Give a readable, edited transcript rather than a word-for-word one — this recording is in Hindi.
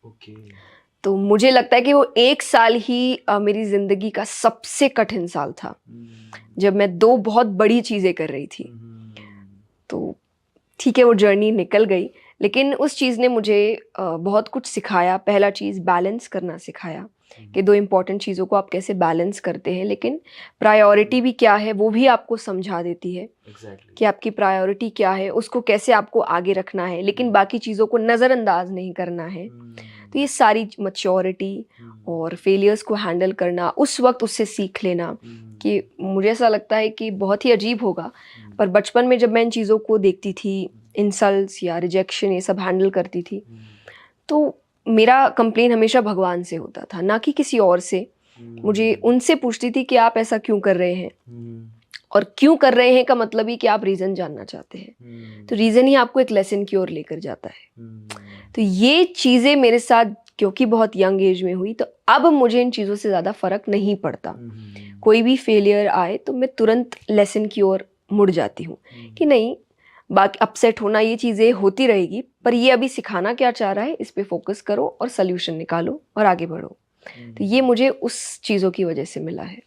ओके। तो मुझे लगता है कि वो 1 साल ही मेरी ज़िंदगी का सबसे कठिन साल था, जब मैं 2 बहुत बड़ी चीज़ें कर रही थी। तो ठीक है, वो जर्नी निकल गई, लेकिन उस चीज़ ने मुझे बहुत कुछ सिखाया। पहला चीज़ बैलेंस करना सिखाया कि 2 इम्पॉर्टेंट चीज़ों को आप कैसे बैलेंस करते हैं, लेकिन प्रायोरिटी भी क्या है वो भी आपको समझा देती है एग्जैक्टली। कि आपकी प्रायोरिटी क्या है, उसको कैसे आपको आगे रखना है, लेकिन बाकी चीज़ों को नज़रअंदाज नहीं करना है। तो ये सारी मैच्योरिटी और फेलियर्स को हैंडल करना, उस वक्त उससे सीख लेना कि मुझे ऐसा लगता है कि बहुत ही अजीब होगा, पर बचपन में जब मैं इन चीज़ों को देखती थी, इंसल्ट्स या रिजेक्शन ये सब हैंडल करती थी, तो मेरा कंप्लेन हमेशा भगवान से होता था, ना कि किसी और से। मुझे उनसे पूछती थी कि आप ऐसा क्यों कर रहे हैं, और क्यों कर रहे हैं का मतलब ही कि आप रीज़न जानना चाहते हैं। तो रीज़न ही आपको एक लेसन की ओर लेकर जाता है। तो ये चीज़ें मेरे साथ क्योंकि बहुत यंग एज में हुई, तो अब मुझे इन चीज़ों से ज़्यादा फ़र्क नहीं पड़ता। कोई भी फेलियर आए तो मैं तुरंत लेसन की ओर मुड़ जाती हूँ कि नहीं, बाकी अपसेट होना ये चीज़ें होती रहेगी, पर ये अभी सिखाना क्या चाह रहा है इस पे फोकस करो और सल्यूशन निकालो और आगे बढ़ो। तो ये मुझे उस चीज़ों की वजह से मिला है।